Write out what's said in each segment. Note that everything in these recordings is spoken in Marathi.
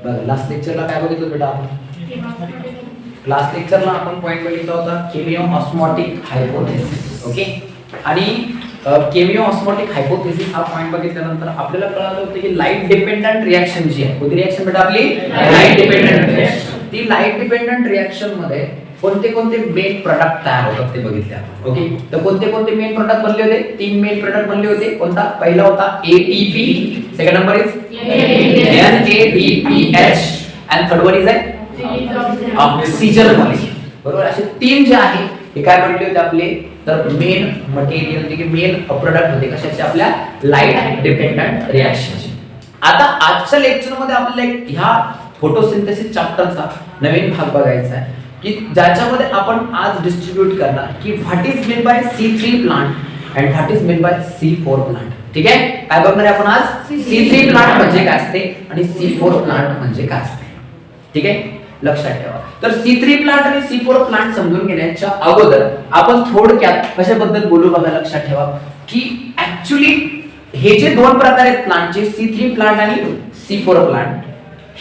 लास्ट लेक्चरला काय बघितलं बेटा आपण? लास्ट लेक्चरला आपण पॉइंट बघितला होता केमिओ ऑस्मोटिक हायपोथेसिस. ओके, आणि केमिओ ऑस्मोटिक हायपोथेसिस हा पॉइंट बघितल्यानंतर आपल्याला कळालं होतं की लाईट डिपेंडंट रिएक्शन जी आहे, कोणती रिएक्शन बेटा आपली? Light dependent reaction. ती लाईट डिपेंडंट रिएक्शन मध्ये कोणते कोणते मेन प्रोडक्ट तयार होतात ते बघितले आपण. ओके, तर कोणते कोणते मेन प्रोडक्ट बनले होते? 3 मेन प्रोडक्ट बनले होते. कोणता? पहिला होता ATP, second number is NADPH and third one is oxygen molecule. बरोबर, असे 3 जे आहे हे काय बनले होते आपले? तर मेन मटेरियल म्हणजे मेन प्रोडक्ट होते कशाचे? आपल्या लाईट डिपेंडंट रिएक्शनचे. आता आजच्या लेक्चर मध्ये आपल्याला ह्या फोटोसिंथेसिस चॅप्टरचा नवीन भाग बघायचा आहे की ज्याच्यामध्ये आपण आज डिस्ट्रीब्यूट करणार की what is mean by C3 plant and what is mean by C4 plant. ठीक आहे, काय बघणार आहे आपण आज? C3 प्लांट म्हणजे काय असते आणि C4 प्लांट म्हणजे काय असते. ठीक आहे, लक्षात ठेवा. तर C3 प्लांट आणि C4 प्लांट समजून घेण्याच्या अगोदर आपण थोडक्यात कशाबद्दल बोलू बघा. लक्षात ठेवा की ऍक्च्युली हे जे 2 प्रकार आहेत प्लांटचे, C3 प्लांट आणि C4 प्लांट,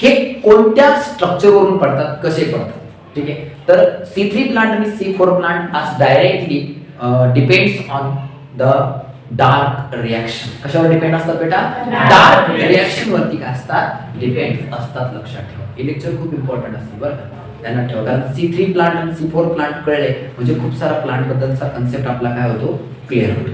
हे कोणत्या स्ट्रक्चर वरून पडतात, कसे पडतात. ठीक आहे, तर C3 प्लांट आणि C4 प्लांट आज directly depends on the dark reaction. कशावर डिपेंड असतात बेटा? डार्क रिएक्शन वरती काय असतात? डिपेंड असतात. लक्षात ठेवा, हे लेक्चर खूप इम्पॉर्टंट असते बरं का, त्यांना ठेवा. कारण C3 प्लांट आणि C4 प्लांट कळले म्हणजे खूप सारा प्लांट बद्दलचा कन्सेप्ट आपला काय होतो? क्लिअर होतो.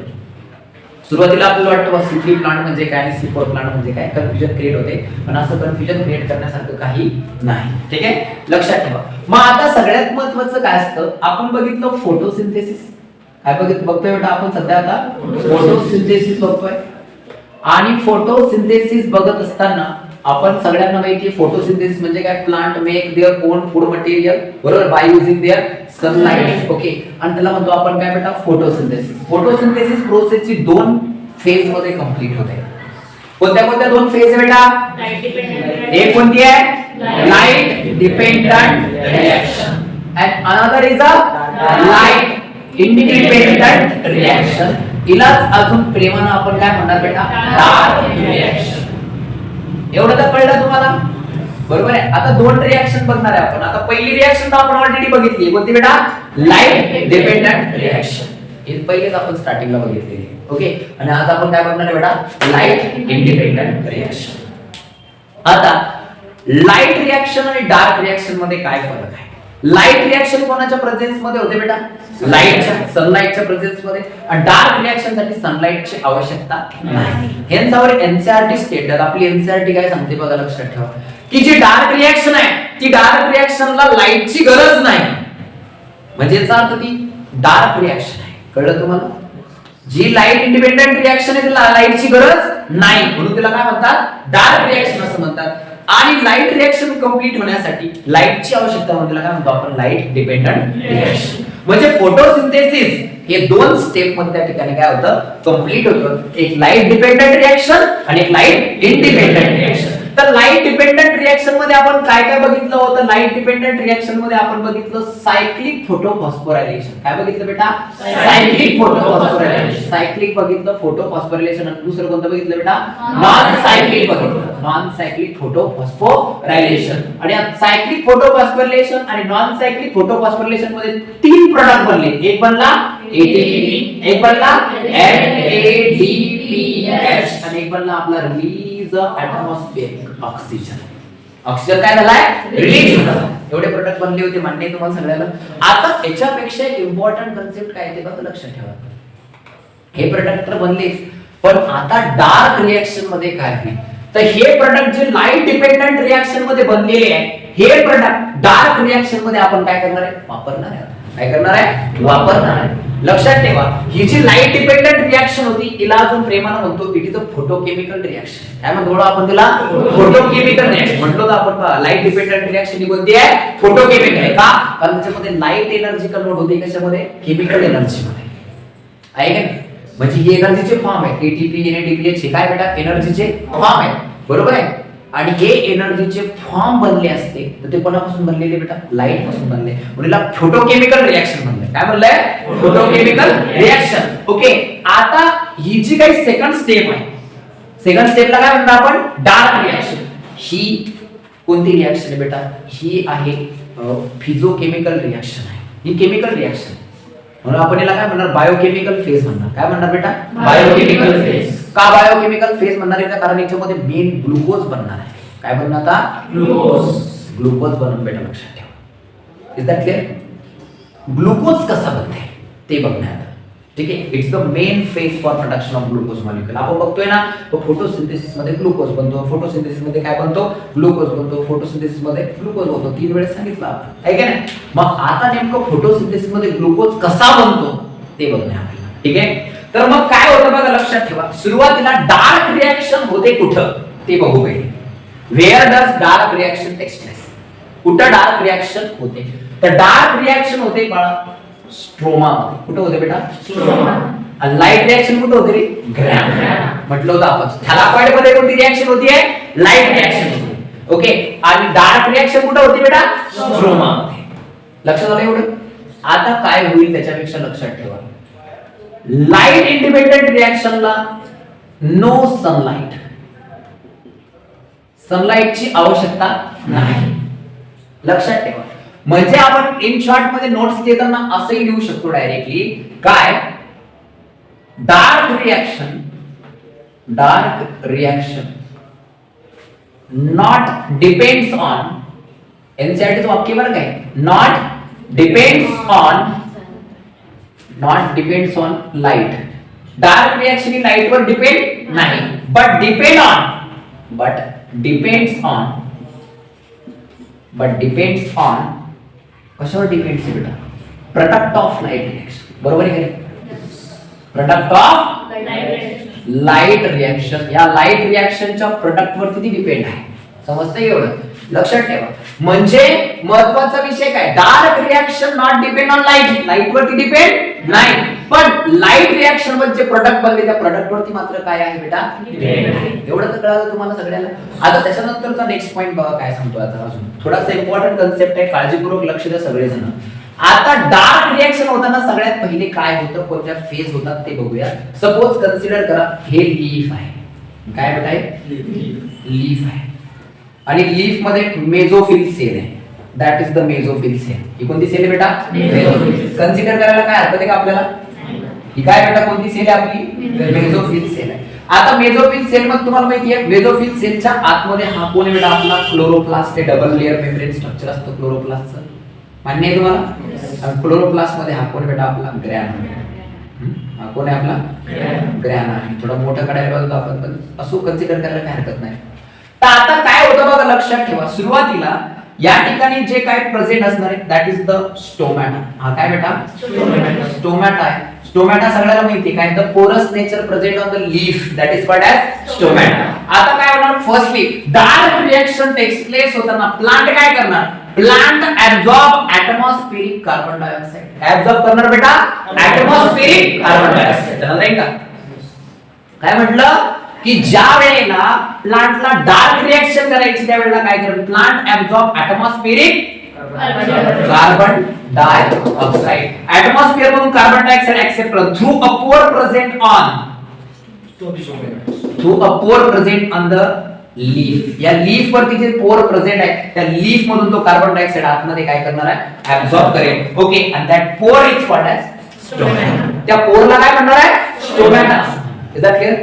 सुरुवातीला आपल्याला वाटतं C3 प्लांट म्हणजे काय आणि C4 प्लांट म्हणजे काय, कन्फ्युजन क्रिएट होते. पण असं कन्फ्युजन क्रिएट करण्यासारखं काही नाही. ठीक आहे, लक्षात ठेवा. मग आता सगळ्यात महत्त्वाचं काय असतं? आपण बघितलं फोटोसिंथेसिस. काय बघतोय बेटा आपण सध्या? आता फोटोसिंथेसिस बघतोय. आणि फोटोसिंथेसिस बघत असताना आपण सगळ्यांना माहिती आहे फोटोसिंथेसिस म्हणजे काय? Plant make their own food material, बरोबर, by using their sunlight. Okay, आणि त्याला म्हणतो आपण काय बेटा? फोटोसिंथेसिस. फोटोसिंथेसिस प्रोसेसची 2 फेज मध्ये कंप्लीट होते. कोणत्या कोणत्या 2 फेज आहे बेटा? एक कोणती आहे? Light dependent reaction and another is a light independent reaction. इलाच अजून प्रेमानं आपण काय म्हणणार बेटा? Dark reaction. एवढं तर कळलं तुम्हाला? बरोबर आहे. आता 2 रिएक्शन बघणार आहे आपण. आता पहिली रिएक्शन तर आपण ऑलरेडी बघितली. कोणती बेटा? Light dependent reaction. हे पहिलेच आपण स्टार्टिंगला बघितलेली. ओके, आणि आज आपण काय बघणार आहे बेटा? Light independent reaction. आता लाईट रिएक्शन आणि डार्क रिएक्शन मध्ये काय फरक आहे? लाईट रिएक्शन कोणाच्या प्रेझेन्स मध्ये होते बेटा? लाईटच्या, सनलाइटच्या प्रेझेन्स मध्ये. आणि डार्क रिएक्शन साठी सनलाइटची आवश्यकता नाही. हेच आवर एनसीईआरटी स्टेटमेंट, आपली एनसीईआरटी काय सांगते बघा, लक्षात ठेवा की जी डार्क रिएक्शन आहे ती डार्क रिएक्शनला लाईटची गरज नाही. म्हणजे याचा अर्थ ती डार्क रिएक्शन आहे. कळलं तुम्हाला? जी लाईट इंडिपेंडंट रिएक्शन आहे त्याला लाईटची गरज नाही, म्हणून त्याला काय म्हणतात? डार्क रिएक्शन असं म्हणतात. आणि लाईट रिएक्शन कंप्लीट होण्यासाठी लाईटची आवश्यकता म्हणून त्याला काय म्हणतो आपण? Light dependent reaction. म्हणजे फोटोसिंथेसिस हे 2 स्टेप मध्ये त्या ठिकाणी काय होतं? कंप्लीट होतं. एक लाईट डिपेंडंट रिएक्शन आणि एक लाईट इंडिपेंडंट रिएक्शन. तर लाईट डिपेंडंट रिएक्शन मध्ये आपण काय काय बघितलं होतं? लाईट डिपेंडंट रिएक्शन मध्ये आपण बघितलं सायक्लिक फोटोफॉस्फोरायलेशन. काय बघितलं बेटा? सायक्लिक फोटोफॉस्फोरायलेशन. सायक्लिक बघितलं, फोटोफॉस्फोरायलेशन. आणि दुसरं कोणतं बघितलं बेटा? नॉन सायक्लिक बघितलं. Non cyclic photophosphorylation. आणि सायक्लिक फोटोफॉस्फोरायलेशन आणि नॉन सायक्लिक फोटोफॉस्फोरायलेशन मध्ये 3 प्रोडक्ट बनले. एक बनला ATP, एक बनला NADPH आणि एक बनला आपला रिलीज एटमॉस्फेरिक ऑक्सिजन. ऑक्सिजन काय झालाय? रिलीज झाला. एवढे प्रोडक्ट बनले होते, मान्य आहे तुम्हाला सगळ्यांना? आता याच्यापेक्षा इम्पॉर्टंट कन्सेप्ट काय ते बघा, लक्षात ठेवा. हे प्रोडक्ट तर बनलेच, पण आता डार्क रिएक्शन मध्ये काय आहे? तर हे प्रोडक्ट जे लाईट डिपेंडंट रिएक्शन मध्ये बनलेले आहे, हे प्रोडक्ट डार्क रिएक्शन मध्ये आपण काय करणार आहे? वापरणार आहे. काय करणार आहे? वापरणार आहे. लक्षात ठेवा, ही जी लाईट डिपेंडंट रिएक्शन होती हिला अजून प्रेमानं म्हणतो it is a photochemical reaction. काय म्हणतो आपण तिला? फोटोकेमिकल रिएक्शन म्हटलं तर आपण. लाईट डिपेंडंट रिएक्शन ही कोणती आहे? फोटोकेमिकल आहे. का? कारण त्याच्यामध्ये लाईट एनर्जी कन्वर्ट होते कशामध्ये? केमिकल एनर्जी मध्ये. आहे का? म्हणजे ही एनर्जीचे फॉर्म आहे. ATP, NADPH हे काय बेटा? एनर्जीचे फॉर्म आहे. बरोबर आहे. आणि हे एनर्जीचे फॉर्म बनले असते तर ते कोणापासून बनलेले बेटा? लाईट पासून बनले. म्हणून फोटोकेमिकल रिएक्शन म्हणले. काय म्हणलंय? Photochemical reaction. ओके, आता ही जी काही सेकंड स्टेप आहे, सेकंड स्टेपला काय म्हणतो आपण? Dark reaction. ही कोणती रिॲक्शन आहे बेटा? ही आहे फिजिओकेमिकल रिॲक्शन आहे, ही केमिकल रिॲक्शन. म्हणून आपण याला काय म्हणणार? बायोकेमिकल फेज म्हणणार. काय म्हणणार बेटा? Biochemical phase. का बायोकेमिकल फेज म्हणणार आहे? कारण याच्यामध्ये मेन ग्लुकोज बनणार आहे. काय बनणार आता? ग्लुकोज. ग्लुकोज बनून बेटा लक्षात ठेवा. Is that clear? ग्लुकोज कसा बनते ते बघण्यात. ठीक आहे, it's the main phase for production of glucose molecule. आपण बघतोय ना, फोटोसिंथेसिस मध्ये ग्लुकोज बनतो, फोटोसिंथेसिस मध्ये काय बनतो? ग्लुकोज बनतो, फोटोसिंथेसिस मध्ये ग्लुकोज होतो. 3 वेळेस सांगितलं आपण, आहे का नाही? मग आता नेमकं फोटोसिंथेसिस मध्ये ग्लुकोज कसा बनतो ते बघणे आपल्याला. ठीक आहे, तर मग काय होतं बघा, लक्षात ठेवा. सुरुवातीला डार्क रिॲक्शन होते कुठं ते बघू पहिले. Where does dark reaction takes place? कुठं डार्क रिॲक्शन होते? तर डार्क रिॲक्शन होते बाळा स्ट्रोमा मध्ये. कुठं होते बेटा? स्ट्रोमा. आणि लाईट रिॲक्शन कुठं होते रे? ग्रॅम. म्हटलं होतं आपण थॅलाकॉइड मध्ये कोणती रिॲक्शन होती आहे? लाईट रिॲक्शन होती. ओके, आणि डार्क रिॲक्शन कुठं होती बेटा? स्ट्रोमा मध्ये. लक्षात आलं एवढं? आता काय होईल त्याच्यापेक्षा लक्षात ठेवा. लाईट इंडिपेंडेंट रिॲक्शनला नो सनलाइट, सनलाइटची आवश्यकता नाही. लक्षात ठेवा. म्हणजे आपण इन शॉर्ट मध्ये नोट्स देताना असंही लिहू शकतो डायरेक्टली. काय? Dark reaction not depends on, एनसीईआरटीचं वाक्य बरं काय? Not depends on light. Dark reaction ही लाईट वर डिपेंड नाही, बट डिपेंड्स ऑन कशावर डिपेंड्स आहे बेटा? Product of light reaction. बरोबर आहे का? Product of light reaction. या लाईट रिॲक्शनच्या प्रोडक्ट वरती ती डिपेंड आहे. समजतंय एवढं? लक्षात ठेवा. म्हणजे महत्त्वाचा विषय काय? Dark reaction not depend on light, light वरती डिपेंड नाही, पण लाईट रिॲक्शन वर जे प्रोडक्ट बनले त्या प्रोडक्ट वरती मात्र काय आहे बेटा? डिपेंड आहे. एवढं तर कळालं तुम्हाला सगळ्याला. आता त्याच्यानंतरचा नेक्स्ट पॉइंट बघा काय सांगतो. आता अजून थोडासा इम्पॉर्टंट कन्सेप्ट आहे, काळजीपूर्वक लक्ष द्या सगळेजण. आता डार्क रिॲक्शन होताना सगळ्यात पहिले काय होतं, कोणत्या फेज होतात ते बघूया. सपोज कन्सिडर करा हे लीफ आहे. काय बेटा आहे? लीफ आहे. आणि लीफ मध्ये मेझोफिल सेल आहे. That is the mesophyll cell. ही कोणती सेल आहे बेटा? मेझोफिल. कन्सिडर करायला काय हरकत आहे का आपल्याला? ही काय बेटा कोणती सेल आहे आपली? मेझोफिल सेल आहे. आता मेझोफिल सेल मध्ये तुम्हाला माहिती आहे मेझोफिल सेलच्या आतमध्ये हा कोण आहे बेटा? आपला क्लोरोप्लास्ट आहे. डबल लेयर मेम्ब्रेन स्ट्रक्चर असतं क्लोरोप्लास्टचं. मान्य आहे तुम्हाला? क्लोरोप्लास्ट मध्ये हा कोण बेटा? आपला ग्रॅन. हा कोण आहे आपला? ग्रॅन आहे. थोडा मोठा काढायला पाहिजे आपण, पण असो कन्सिडर करायला काय हरकत नाही. तर आता काय होतं बघा, लक्षात ठेवा. सुरुवातीला या ठिकाणी जे काय प्रेझेंट असणार आहे दॅट इज द स्टोमॅटा. हा काय बेटा? स्टोमॅटा आहे. स्टोमॅटा सगळ्याला माहिती आहे काय? The porous nature present on the leaf that is called as stomata. आता काय होणार? Firstly dark reaction takes place होताना प्लांट काय करणार? Plant absorb atmospheric carbon dioxide. Absorb करणार बेटा ऍटमॉस्फेरिक कार्बन डायऑक्साइड. नाही का? काय म्हटलं की ज्या वेळेला प्लांटला डार्क रिॲक्शन करायची त्यावेळेला काय करेल? Plant absorb atmospheric carbon dioxide. Atmosphere मधून कार्बन डायऑक्साइड ऍक्सेप्ट करत through a pore present on the leaf. या लीफ वरती जे पोर प्रेझेंट आहे त्या लीफ मधून तो कार्बन डायऑक्साइड आतमध्ये काय करणार आहे? ऍब्सॉर्ब करेल. ओके, आणि दॅट पोर इज कॉल्ड ॲज स्टोमॅटा. त्या पोरला काय म्हणणार आहे? Stomata. Is that clear?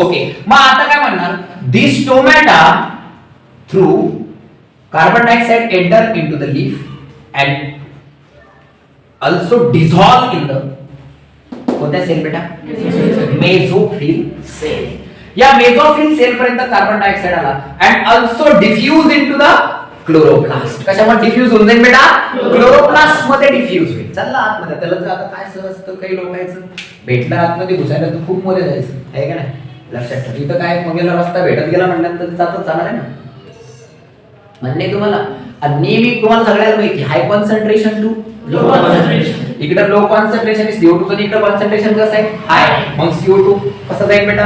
Okay, मग आता काय म्हणणार? This stomata through carbon dioxide enter into the leaf and also dissolve in the कोणत्या सेल बेटा? Mesophyll cell. या मेझोफिल सेल पर्यंत कार्बन डायऑक्साइड आला and also diffuse into the chloroplast. कशामध्ये डिफ्यूज होऊन जाईल बेटा? क्लोरोप्लास्ट मध्ये डिफ्यूज होईल. चला आतमध्ये. त्याला जर आता काय सहज असतं काही लोकांचं भेटलं आतमध्ये घुसायला तर खूप मध्ये जायचं आहे का नाही? लक्षात ठेवा. इथं काय मग रस्ता भेटत गेला म्हटल्यानंतर जातच जाणार आहे ना. म्हणणे तुम्हाला नेहमी तुम्हाला सगळ्याला माहिती हाय कॉन्सन्ट्रेशन टू लो कॉन्सन्ट्रेशन. इकडे लो कॉन्सन्ट्रेशन CO2 आणि इकडे कॉन्सन्ट्रेशन कसं आहे? हाय. मग CO2 कसं जाईल बेटा?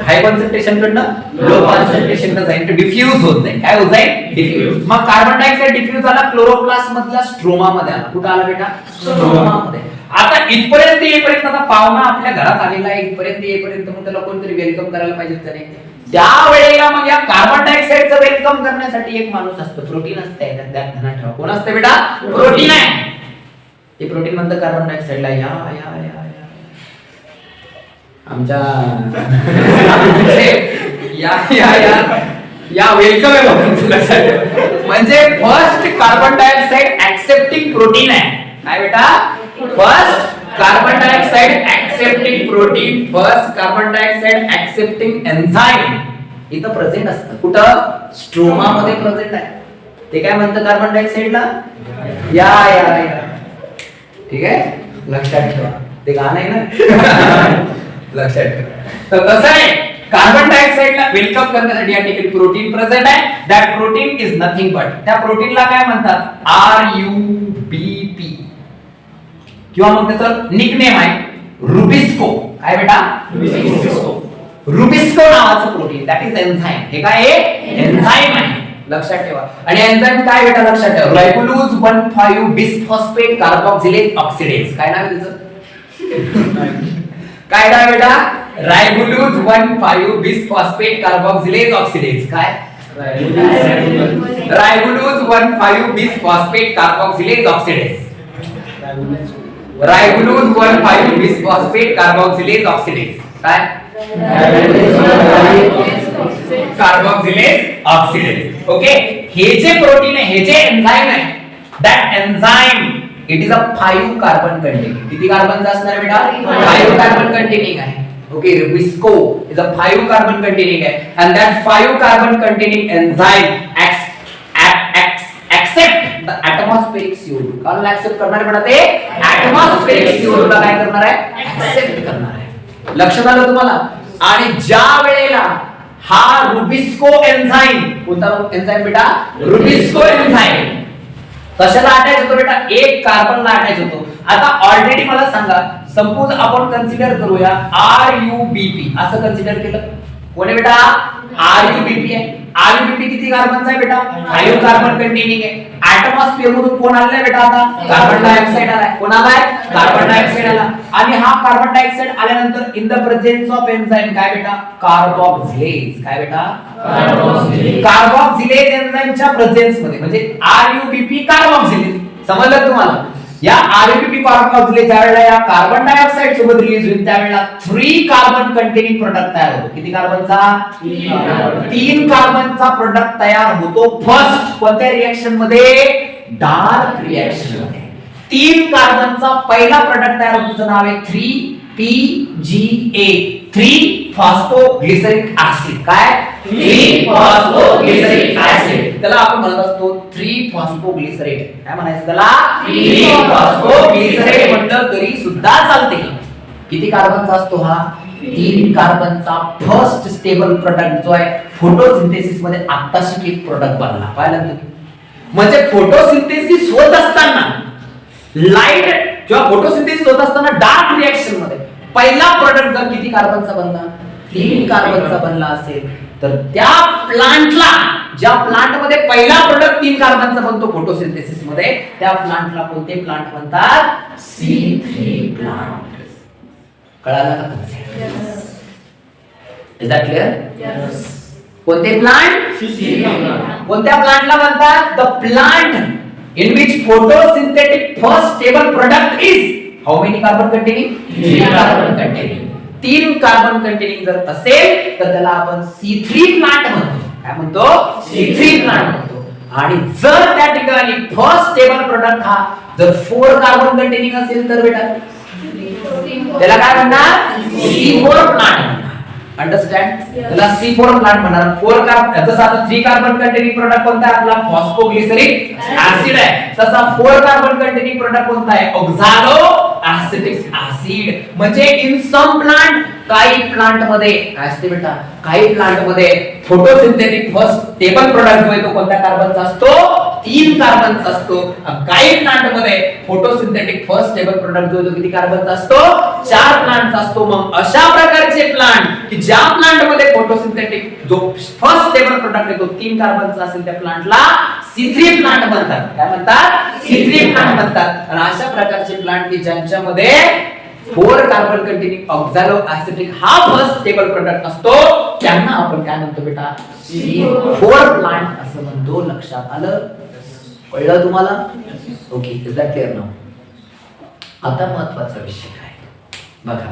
हाय कॉन्सन्ट्रेशन कडनं लो कॉन्सन्ट्रेशन कडे जाईल. डिफ्यूज होत जाईल. काय होत जाईल? डिफ्यूज. मग कार्बन डायऑक्साइड डिफ्यूज झाला क्लोरोप्लास्ट मधल्या स्ट्रोमा मध्ये आला. कुठं आला बेटा? स्ट्रोमा मध्ये. आता इथपर्यंत येईपर्यंत आता पाहुणा आपल्या घरात आलेला आहे. इथपर्यंत येईपर्यंत मग त्याला कोणतरी वेलकम करायला पाहिजे का नाही? त्यावेळेला मग या कार्बन डायऑक्साईडचं वेलकम करण्यासाठी एक माणूस असतो, प्रोटीन असते, त्यात ध्यानात ठेवा. कोण असते बेटा? प्रोटीन आहे. ते प्रोटीन म्हणतं कार्बन डायऑक्साईडला या या या या आमच्या या या या या वेलकम आहे बघून. म्हणजे first carbon dioxide accepting protein आहे. काय बेटा? First carbon dioxide accepting protein, first carbon dioxide accepting enzyme इथं प्रेझेंट असतं. कुठं? स्ट्रोमा मध्ये प्रेझेंट आहे. ते काय म्हणतं कार्बन डायऑक्साइडला? या या या. ठीक आहे, लक्षात ठेवा. ते गाणं आहे ना, लक्षात ठेवा. तर कसं आहे, कार्बन डायऑक्साइडला वेलकम करण्यासाठी या ठिकाणी प्रोटीन प्रेझेंट आहे. That protein is nothing but, त्या प्रोटीनला काय म्हणतात? RUBP किंवा मग त्याचं निकनेम आहे रुबिस्को. काय बेटा? रुबिस्को नावाचं प्रोटीन, दॅट इज एन्झाइम. हे काय आहे? एन्झाइम आहे. लक्षात ठेवा. आणि एन्झाइम काय बेटा? लक्षात ठेवा. Ribulose 1,5 bisphosphate carboxylase oxidase. काय नाव आहे त्याचं? काय नाव बेटा? Ribulose 1,5 bisphosphate carboxylase oxidase. काय? Ribulose 1,5 bisphosphate carboxylase oxidase. Ribulose 1,5 bisphosphate carboxylase oxidase. काय? Carboxylase oxidase. ओके, हे जे प्रोटीन आहे, हे जे एन्झाइम आहे, that enzyme it is a 5 carbon containing. किती कार्बनचा असणार बेटा? 5 कार्बन कंटेनिंग आहे. Okay, rubisco is a 5 carbon containing आहे. and that 5 carbon containing enzyme accept the atmospheric CO2. कारण accept करणार आहे बेटा, ते atmospheric CO2 ला काय करणार आहे? accept करणार आहे. लक्षात आलं तुम्हाला? आणि ज्या वेळेला हा रुबिस्को एन्झाइम, कोणता एन्झाइम बेटा? रुबिस्को एन्झाइम कशाला अटॅच होतो बेटा? एक कार्बनला अटॅच होतो. आता ऑलरेडी मला सांगा, सपोज आपण कन्सिडर करूया RUBP असं कन्सिडर केलं. कोण आहे बेटा? RUBP आहे. RUBP किती कार्बनचा आहे बेटा? 5 कार्बन कंटेनिंग आहे. ऍटमॉस्फिअर मधून कोण आलाय बेटा? आता कार्बन डायऑक्साइड आलाय. कोण आलाय? कार्बन डायऑक्साइड आला. आणि हा कार्बन डायऑक्साइड आल्यानंतर in the presence of enzyme काय बेटा? कार्बोक्सिलेज. काय बेटा? कार्बोक्सिलेज एन्झाइमच्या प्रेझेन्स मध्ये, म्हणजे RUBP कार्बोक्सिलेज. समजलं तुम्हाला? या RUBP कार्बोक्सिलेज ज्यावेळेला या कार्बन डायऑक्साइड सोबत रिलीज होईल त्यावेळेला 3 कार्बन कंटेनिंग प्रोडक्ट तयार होतो. किती कार्बनचा? 3 कार्बनचा प्रोडक्ट तयार होतो. फर्स्ट कोणत्या रिएक्शन मध्ये? डार्क रिएक्शन मध्ये. 3 कार्बनचा पहिला प्रोडक्ट तयार होतो, त्याचं नाव आहे 3PGA, 3 फॉस्फोग्लिसरिक ऍसिड. काय? 3 फॉस्फोग्लिसरिक ऍसिड. त्याला आपण म्हणत असतो 3 फॉस्फोग्लिसरेट. काय म्हणायचं त्याला? 3 फॉस्फोग्लिसरेट म्हटलं तरी सुद्धा चालते. किती कार्बनचा असतो हा? 3 कार्बनचा फर्स्ट स्टेबल प्रोडक्ट जो आहे फोटोसिंथेसिस मध्ये आत्ताशी एक प्रोडक्ट बनला. पाहिलं तुम्ही? म्हणजे फोटोसिंथेसिस होत असताना, लाईट जेव्हा फोटोसिंथेसिस होत असताना डार्क रिएक्शन मध्ये पहिला प्रोडक्ट जर किती कार्बनचा बनला? 3 कार्बनचा बनला असेल तर त्या प्लांटला, ज्या प्लांट मध्ये पहिला प्रोडक्ट 3 कार्बनचा बनतो फोटोसिंथेसिस मध्ये, त्या प्लांटला कोणते प्लांट म्हणतात? C3 plant. कळालं का concept? Is that clear? Yes. कोणते प्लांट? C3 plant. कोणत्या प्लांटला म्हणतात? The plant in which photosynthetic first stable product is how many carbon containing? 3 carbon containing. 3 carbon containing जर असेल तर त्याला आपण C3 प्लांट म्हणतो. काय म्हणतो? C3 प्लांट म्हणतो. आणि जर त्या ठिकाणी फर्स्ट स्टेबल प्रोडक्ट हा जर 4 कार्बन कंटेनिंग असेल तर बेटा त्याला काय म्हणणार? C4 plant. अंडरस्टँड? त्याला C4 प्लांट म्हणणार. 4 कार्बन, जसा आता 3 कार्बन कंटेनिंग प्रोडक्ट कोणता आहे? आपला फॉस्फोग्लिसरिक ऍसिड आहे. तसा 4 कार्बन कंटेनिंग प्रोडक्ट कोणता आहे? ऑक्झालो ऍसिटिक ऍसिड. म्हणजे इन सम प्लांट, काही प्लांट मध्ये काय असते बेटा? काही प्लांट मध्ये फोटोसिंथेटिक फर्स्ट स्टेबल प्रोडक्ट जो आहे तो कोणत्या कार्बनचा असतो? 3 कार्बनचा असतो. काही प्लांट मध्ये फोटोसिंथेटिक फर्स्ट स्टेबल प्रोडक्ट जो आहे तो किती कार्बनचा असतो? 4 प्लांटचा असतो. मग अशा प्रकारचे प्लांट की ज्या प्लांट मध्ये फोटोसिंथेटिक जो फर्स्ट स्टेबल प्रोडक्ट आहे तो 3 कार्बनचा असेल त्या प्लांटला C3 प्लांट म्हणतात. काय म्हणतात? C3 प्लांट म्हणतात. आणि अशा प्रकारचे प्लांट की ज्यांच्यामध्ये 4 कार्बन कंटेनिंग ऑक्झॅलो ऍसिटिक हा फर्स्ट स्टेबल प्रोडक्ट असतो, त्यांना आपण काय म्हणतो बेटा, C4 प्लांट असं म्हणतो. लक्षात आलं? कळलं तुम्हाला? Okay, is that clear now? आता महत्वाचा विषय काय बघा,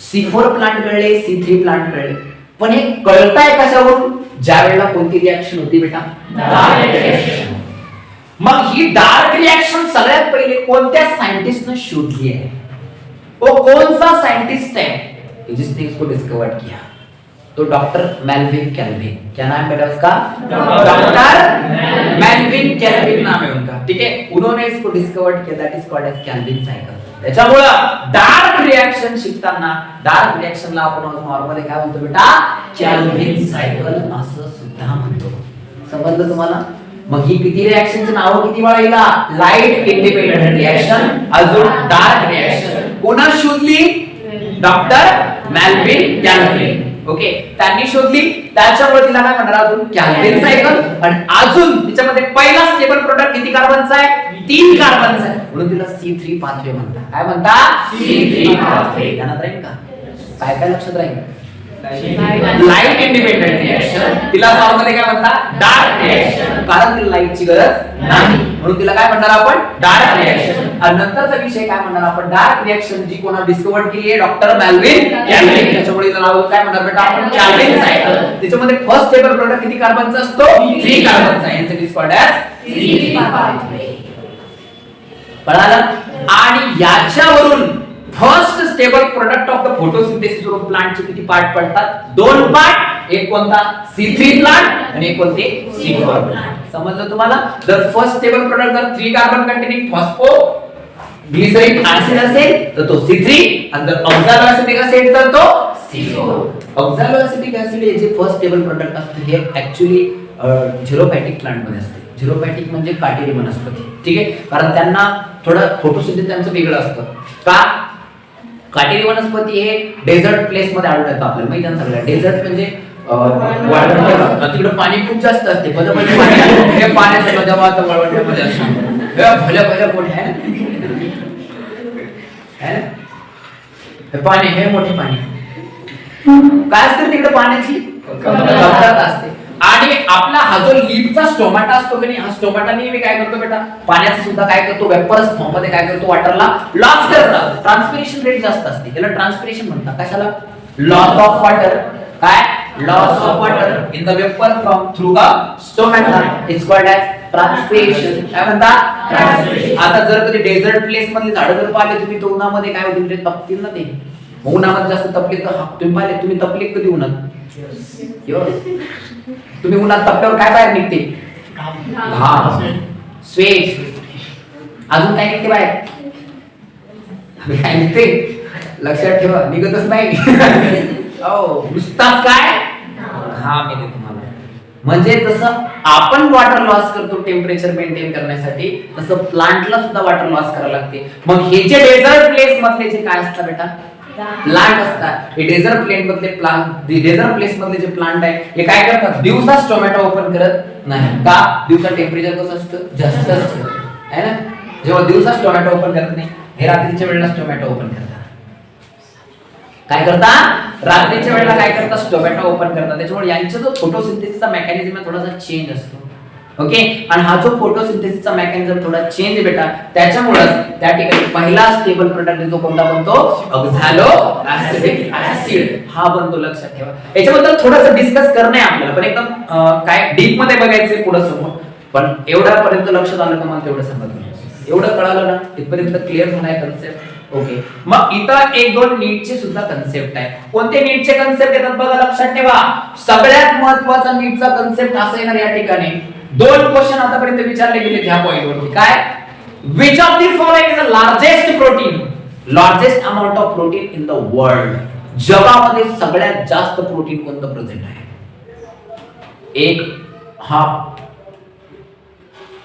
C4 प्लांट कळले, C3 प्लांट कळले, पण हे कळताय कशावरून? ज्या वेळेला कोणती रिएक्शन होती बेटा? Dark reaction. मग ही डार्क रिएक्शन सगळ्यात पहिले कोणत्या सायंटिस्टने शोधली आहे? वो कौन सा साइंटिस्ट है जिसने इसको डिस्कवर किया? तो डॉक्टर मेल्विन कैल्विन. क्या नाम बेटा उसका? डॉक्टर मेल्विन कैल्विन नाम है उनका. ठीक है, उन्होंने इसको डिस्कवर किया, that is called as Calvin cycle. त्याच्यामुळे डार्क रिएक्शन शिकताना डार्क रिएक्शनला आपण नॉर्मली काय म्हणतो बेटा? कैल्विन सायकल असं सुद्धा म्हणतो. समजलं तुम्हाला? मग ही किती रिएक्शनची नाव किती वेळा येईल? लाईट इंडिपेंडंट रिएक्शन, अजून डार्क रिएक्शन. कोणा शोधली? Doctor Melvin kelvin. ओके, त्यांनी शोधली, त्याच्यामुळे तिला काय म्हणणार अजून? Calvin cycle. आणि अजून तिच्यामध्ये पहिला स्टेबल प्रोडक्ट किती कार्बनचा आहे? 3 कार्बनचा आहे, म्हणून तिला C3 पाथवे म्हणतात. काय म्हणतात? C3 pathway. ध्यानात राहील का? काय काय लक्षात राहील? लाईट इंडिपेंडंट रिएक्शन, तिला नॉर्मली काय म्हणतात? डार्क रिएक्शन, कारण तिला लाईटची गरज नाही, म्हणून तिला काय म्हणणार आपण? Dark reaction. आणि नंतरचा विषय काय म्हणणार आपण? डार्क रिएक्शन जी कोणा डिस्कवर केली आहे? Doctor Melvin Calvin. त्याच्यामुळे तिला नाव काय म्हणणार बेटा आपण? Calvin cycle. त्याच्यामध्ये फर्स्ट स्टेबल प्रोडक्ट किती कार्बनचा असतो? 3 कार्बनचा. याचं is called as C3 pathway. कळालं? आणि याच्यावरून first stable product of the photosynthesis वरून प्लांटचे किती पार्ट पडतात? 2 पार्ट. एक कोणता? C3 प्लांट आणि एक कोणते? C4 plant. समजलं तुम्हाला? जर फर्स्ट स्टेबल प्रोडक्ट जर 3 carbon containing phospho glycerine acid असेल तर तो C3, आणि जर ऑक्झॅलो ऍसिटिक असेल तर तो C4. ऑक्झॅलो ऍसिटिक ऍसिड हे जे फर्स्ट स्टेबल प्रोडक्ट असते हे ऍक्च्युअली झिरोपॅटिक प्लांट मध्ये असते. झिरोपॅटिक म्हणजे काटेरी वनस्पती. ठीक आहे, कारण त्यांना थोडं फोटोसिंथेसिस त्यांचं वेगळं असतं. का? काटेरी वनस्पती हे डेझर्ट प्लेस मध्ये आढळतात. आपल्याला माहिती आहे सगळ्या. डेझर्ट म्हणजे तिकडे पाणी खूप जास्त असते, हे पाण्याचं वळवंट्यामध्ये असतं, भल्या भल्या मोठे आहे हे पाणी, हे मोठे पाणी. काय असते तिकडे? पाण्याची कमतरता असते. आणि आपला हा जो लीफचा स्टोमॅटा असतो की नाही, हा स्टोमॅटा नेहमी काय करतो बेटा? पाण्याचं सुद्धा काय करतो? वेपर्स फॉर्म मध्ये काय करतो? वॉटरला लॉस करतो. ट्रान्सपिरेशन रेट जास्त असते, याला ट्रान्सपिरेशन म्हणतात. कशाला? Loss of water. काय? Loss of water in the vapour from through the stomata is called as transpiration. काय म्हणतात? ट्रान्सपिरेशन. आता जर कधी डेझर्ट प्लेस मधले झाडं जर पाहिले तुम्ही, तर उन्हामध्ये काय होतील? ते तपतील ना. ते उन्हामध्ये जास्त तपले तर तुम्ही पाहिले, तुम्ही तपले कधी उन्हात? तुम्ही उन्हात तपल्यावर काय बाहेर निघते? घाम, स्वेट. अजून काय निघते बाहेर? काय निघते? लक्षात ठेवा, निघतच नाही. नुसताच काय? घाम येते तुम्हाला. म्हणजे जसं आपण वॉटर लॉस करतो टेम्परेचर मेंटेन करण्यासाठी, तसं प्लांटला सुद्धा वॉटर लॉस करावं लागते. मग हे जे डेझर्ट प्लेस मधले जे काय असतात बेटा? प्लांट असतात. हे डेझर्ट प्लेस मधले प्लांट आहे, हे काय करतात? दिवसा टोमॅटो ओपन करत नाही. का? दिवसा टेम्परेचर कसं असतं? जास्त असतं है ना. जेव्हा दिवसा टोमॅटो ओपन करत नाही, हे रात्रीच्या वेळेला टोमॅटो ओपन करतात. काय करतात? रात्रीच्या वेळेला काय करतात? टोमॅटो ओपन करतात. त्याच्यामुळे यांचा जो फोटोसिंथेसिसचा मेकॅनिझम आहे थोडासा चेंज असतो. ओके, आणि हा जो फोटोसिंथेसिसचा मेकॅनिझम थोडा चेंज बेटा, त्याच्यामुळे त्या ठिकाणी पहिला स्टेबल प्रोडक्ट जो कोणता बनतो? ऑक्झॅलो ऍसिटिक ऍसिड हा बनतो. लक्षात ठेवा. याच्याबद्दल थोडंसं डिस्कस करणे आपल्याला, पण एकदम काय डीप मध्ये बघायचंय पुढे समोर. पण एवढ्यापर्यंत लक्षात आलं का? मला तेवढं सांगत नाही. एवढं कळालं ना? इथपर्यंत क्लिअर झालाय कन्सेप्ट? ओके, मग इथं 1-2 नीटचे सुद्धा कन्सेप्ट आहे. कोणते नीटचे कन्सेप्ट येतात बघा, लक्षात ठेवा. सगळ्यात महत्त्वाचा नीटचा कन्सेप्ट असा येणार या ठिकाणी. 2 क्वेश्चन आतापर्यंत विचारले गेले त्या पॉइंटवरती. काय? Which of the following is the largest protein? Largest amount of protein in the world. जगामध्ये सगळ्यात जास्त प्रोटीन कोणतं प्रेझेंट आहे? एक हा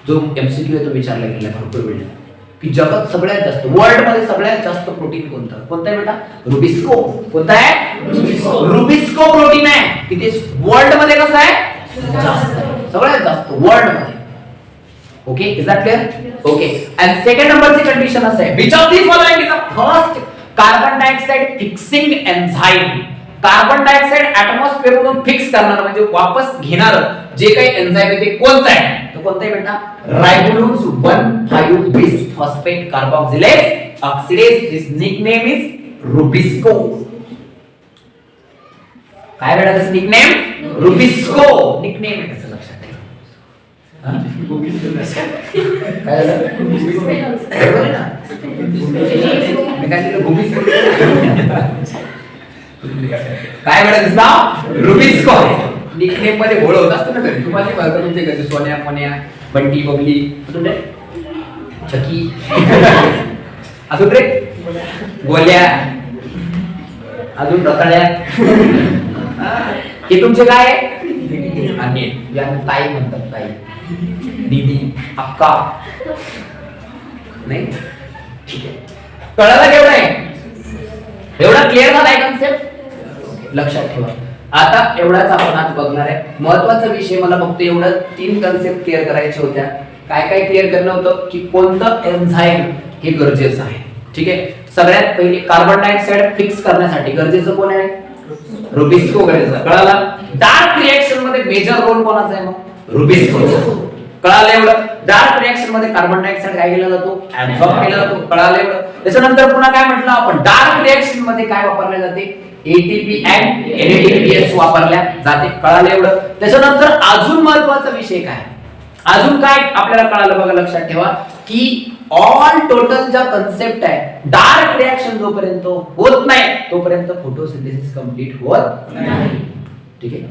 जो एमसीक्यू आहे तो विचारला गेला भरपूर वेळ की जगात सगळ्यात जास्त, वर्ल्ड मध्ये सगळ्यात जास्त प्रोटीन कोणतं? कोणतं आहे बेटा? रुबिस्को. कोणतं आहे? रुबिस्को प्रोटीन आहे. किती वर्ल्ड मध्ये कसं आहे? जास्त, सगळ्यात जास्त वर्ल्ड मध्ये. Okay, is that clear? Okay, आणि सेकंड नंबरची कंडिशन असं आहे, which of the following is the first carbon dioxide fixing enzyme. Carbon dioxide atmosphere मधून फिक्स करणार म्हणजे वापस घेणार जे काही एन्झाईम आहे ते कोणतं आहे? तो कोणता आहे बेटा? रायबोलोज 1,5 bis phosphate carboxylase oxidase. His nickname is Rubisco. काय बेटा त्याचं निकनेम? रुबिस्को. निकनेम आहे त्याचं, लक्षात ठेवा. काय झालं? बरोबर आहे ना? मी काय दिलं? रुबिस्को. काय बेटा त्याचं नाव? रुबिस्को. निकनेम मध्ये घोळ होत असतो ना घरी. तुम्हाला बघा तुमचे कसे सोन्या मोन्या बंटी बबली अजून रे चकी अजून रे गोल्या अजून रताळ्या. हे तुमचे काय आणि यांना ताई म्हणतात. ताई, दीदी, अक्का. नाही ठीक आहे. कळालं केवढं आहे? एवढा क्लिअर झालाय कन्सेप्ट? लक्षात ठेवा. आता एवढाच आपण आज बघणार आहे. महत्वाचा विषय मला फक्त एवढं 3 कन्सेप्ट क्लिअर करायच्या होत्या. काय काय क्लिअर करणं होतं की कोणतं एन्झाईम हे गरजेचं आहे. ठीक आहे. सगळ्यात पहिले कार्बन डायऑक्साइड फिक्स करण्यासाठी गरजेचं कोण आहे? रुबिस्को गरजेचं. कळाला? डार्क रिएक्शन मध्ये मेजर रोल कोणाचा आहे? मग रुबिस्कोचा. कळालं एवढं? डार्क रिएक्शन मध्ये कार्बन डायऑक्साइड काय केला जातो? ऍब्सॉर्ब केला जातो. कळालं एवढं? त्याच्यानंतर पुन्हा काय म्हटलं आपण? डार्क रिएक्शन मध्ये काय वापरले जाते? ATP and NADPH वापरल्या जाते. कळालं एवढं? त्याच्यानंतर अजून महत्त्वाचा विषय काय? अजून काय आपल्याला कळालं बघा, लक्षात ठेवा की ऑल टोटल ज्या कन्सेप्ट आहे डार्क रिएक्शन जोपर्यंत होत नाही तोपर्यंत फोटोसिंथेसिस कंप्लीट होत नाही. ठीक आहे.